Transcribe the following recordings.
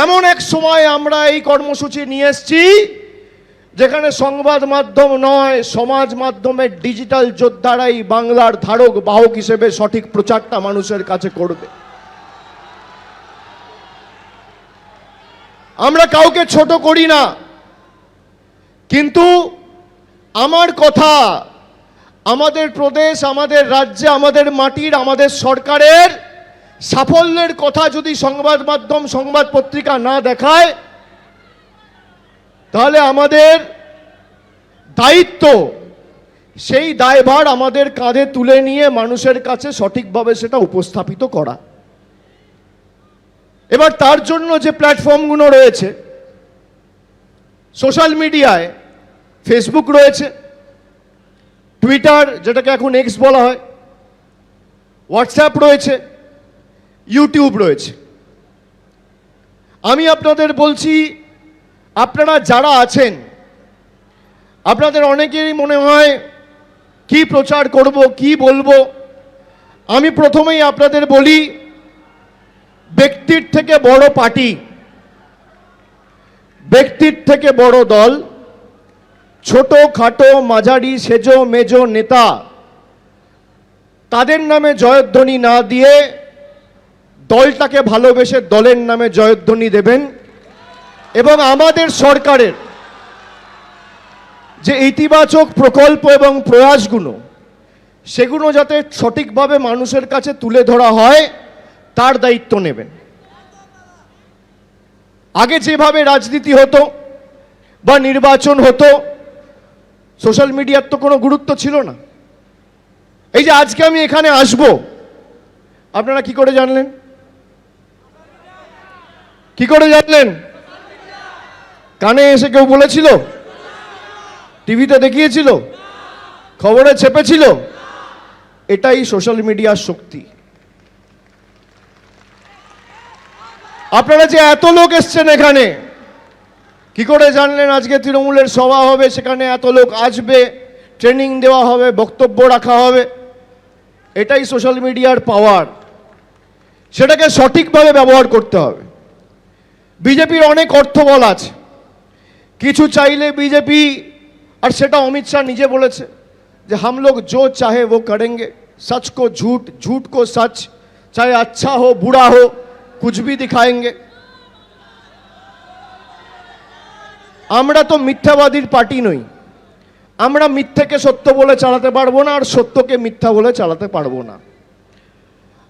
এমন এক সময় আমরা এই কর্মসূচি নিয়ে এসেছি যেখানে সংবাদ মাধ্যম নয়, সমাজ মাধ্যমের ডিজিটাল যোদ্ধারাই বাংলার ধারক বাহক হিসেবে সঠিক প্রচারটা মানুষের কাছে করবে। আমরা কাউকে ছোট করি না, কিন্তু আমার কথা, আমাদের প্রদেশ, আমাদের রাজ্যে, আমাদের মাটির, আমাদের সরকারের সাফল্যের কথা যদি সংবাদ মাধ্যম, সংবাদ পত্রিকা না দেখায়, তাহলে আমাদের দায়িত্ব, সেই দায়ভার আমাদের কাঁধে তুলে নিয়ে মানুষের কাছে সঠিকভাবে সেটা উপস্থাপিত করা। এবার তার জন্য যে প্ল্যাটফর্মগুলো রয়েছে সোশ্যাল মিডিয়ায়, ফেসবুক রয়েছে, টুইটার যেটাকে এখন এক্স বলা হয়, হোয়াটসঅ্যাপ রয়েছে, ইউটিউব রয়েছে। আমি আপনাদের বলছি, আপনারা যারা আছেন, আপনাদের অনেকেরই মনে হয় কি প্রচার করব, কি বলবো। আমি প্রথমেই আপনাদের বলি, ব্যক্তির থেকে বড় পার্টি, ব্যক্তির থেকে বড় দল, ছোট খাটো মাঝারি সেজো মেজো নেতা, তাদের নামে জয়ধ্বনি না দিয়ে দলটাকে ভালোবেসে দলের নামে জয়ধ্বনি দেবেন এবং আমাদের সরকারের যে ইতিবাচক প্রকল্প এবং প্রয়াসগুলো, সেগুলো যাতে সঠিকভাবে মানুষের কাছে তুলে ধরা হয় তার দায়িত্ব নেবেন। আগে যেভাবে রাজনীতি হতো বা নির্বাচন হতো, সোশ্যাল মিডিয়ার তো কোনো গুরুত্ব ছিল না। এই যে আজকে আমি এখানে আসব, আপনারা কি করে জানলেন? কি করে জানলেন? কানে এসে কেউ বলেছিল? টিভিতে দেখিয়েছিল? খবরে ছেপেছিল? এটাই সোশ্যাল মিডিয়ার শক্তি। আপনারা যে এত লোক এসছেন এখানে, কি করে জানলেন আজকে তৃণমূলের সভা হবে, সেখানে এত লোক আসবে, ট্রেনিং দেওয়া হবে, বক্তব্য রাখা হবে? এটাই সোশ্যাল মিডিয়ার পাওয়ার। সেটাকে সঠিকভাবে ব্যবহার করতে হবে। বিজেপির অনেক অর্থবল আছে, কিছু চাইলে বিজেপি, আর সেটা অমিত শাহ নিজে বলেছে যে हम लोग जो चाहे वो करेंगे, सच को झूठ, झूठ को सच, चाहे अच्छा हो बुरा हो, कुछ भी दिखाएंगे। আমরা তো মিথ্যাবাদীর পার্টি নই। আমরা মিথ্যাকে সত্য বলে চালাতে পারবো না, আর সত্যকে মিথ্যা বলে চালাতে পারবো না।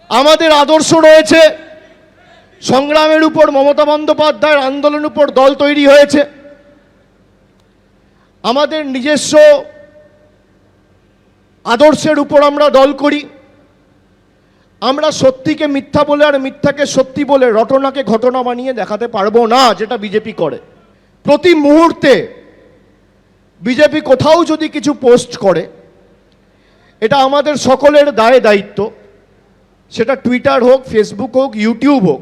আমাদের আদর্শ রয়েছে, সংগ্রামের উপর মমতা বন্দ্যোপাধ্যায়ের আন্দোলনের উপর দল তৈরি হয়েছে। আমাদের নিজস্ব আদর্শের উপর আমরা দল করি। আমরা সত্যিকে মিথ্যা বলে আর মিথ্যাকে সত্যি বলে রটনাকে ঘটনা বানিয়ে দেখাতে পারবো না, যেটা বিজেপি করে। প্রতি মুহূর্তে বিজেপি কোথাও যদি কিছু পোস্ট করে, এটা আমাদের সকলের দায় দায়িত্ব, সেটা টুইটার হোক, ফেসবুক হোক, ইউটিউব হোক,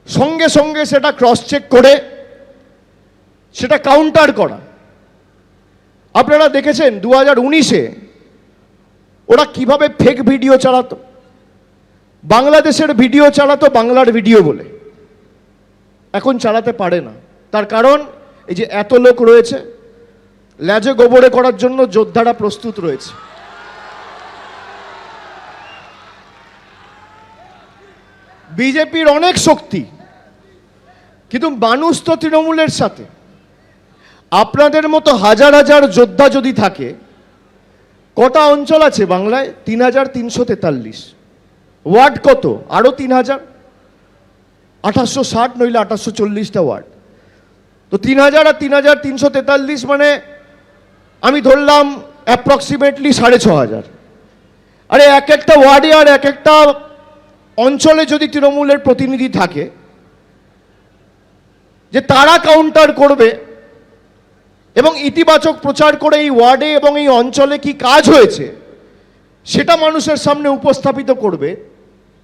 সঙ্গে সঙ্গে সেটা ক্রস চেক করে সেটা কাউন্টার করা। আপনারা দেখেছেন 2019-এ ওরা কিভাবে ফেক ভিডিও চালাতো, বাংলাদেশের ভিডিও চালাতো বাংলার ভিডিও বলে। এখন চালাতে পারে না। তার কারণ এই যে এত লোক রয়েছে, ল্যাজে গোবরে করার জন্য যোদ্ধারা প্রস্তুত রয়েছে। বিজেপির অনেক শক্তি, কিন্তু মানুষ তো তৃণমূলের সাথে। আপনাদের মতো হাজার হাজার যোদ্ধা যদি থাকে, কটা অঞ্চল আছে বাংলায়? 3343। ওয়ার্ড কত? আরো 3000, 2860 নইলে 2840টা ওয়ার্ড। তো 3000 আর 3343 মানে আমি ধরলাম অ্যাপ্রক্সিমেটলি 6500। আরে এক একটা ওয়ার্ডে আর এক একটা অঞ্চলে যদি তৃণমূলের প্রতিনিধি থাকে, যে তারা কাউন্টার করবে এবং ইতিবাচক প্রচার করে এই ওয়ার্ডে এবং এই অঞ্চলে কি কাজ হয়েছে সেটা মানুষের সামনে উপস্থাপিত করবে,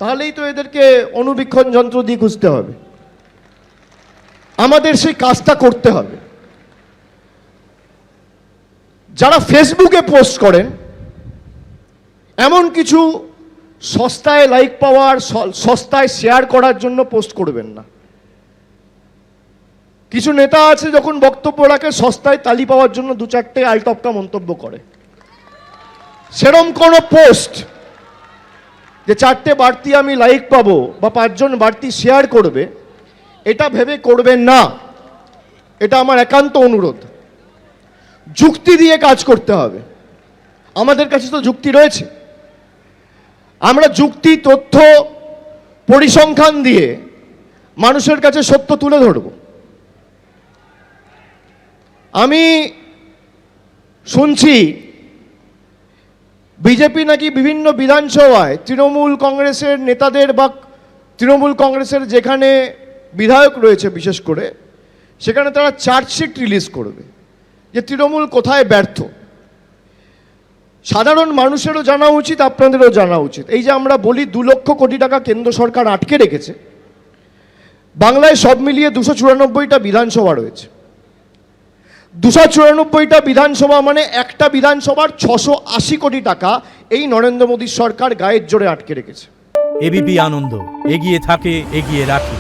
তাহলেই তো এদেরকে অনুবীক্ষণ যন্ত্র দিয়ে খুঁজতে হবে। আমাদের সেই কাজটা করতে হবে। যারা ফেসবুকে পোস্ট করেন, এমন কিছু সস্তায় লাইক পাওয়ার, সস্তায় শেয়ার করার জন্য পোস্ট করবেন না। কিছু নেতা আছে যখন বক্তব্য রাখে সস্তায় তালি পাওয়ার জন্য দু চারটে আলটপকা মন্তব্য করে। সেরম কোনো পোস্ট যে চারটে বাড়তি আমি লাইক পাবো বা 5 জন বাড়তি শেয়ার করবে, এটা ভেবে করবেন না। এটা আমার একান্ত অনুরোধ। যুক্তি দিয়ে কাজ করতে হবে। আমাদের কাছে তো যুক্তি রয়েছে। আমরা যুক্তি, তথ্য, পরিসংখ্যান দিয়ে মানুষের কাছে সত্য তুলে ধরব। আমি শুনছি বিজেপি নাকি বিভিন্ন বিধানসভায় তৃণমূল কংগ্রেসের নেতাদের বা তৃণমূল কংগ্রেসের যেখানে বিধায়ক রয়েছে বিশেষ করে, সেখানে তারা চার্জশিট রিলিজ করবে যে তৃণমূল কোথায় ব্যর্থ। সাধারণ মানুষেরও জানা উচিত, আপনাদেরও জানা উচিত। এই যে আমরা বলি 2 লক্ষ কোটি টাকা কেন্দ্র সরকার আটকে রেখেছে, বাংলায় সব মিলিয়ে 294টা বিধানসভা রয়েছে। 294টা বিধানসভা মানে একটা বিধানসভার 680 কোটি টাকা এই নরেন্দ্র মোদীর সরকার গায়ের জোরে আটকে রেখেছে। এবিপি আনন্দ, এগিয়ে থাকে, এগিয়ে রাখে।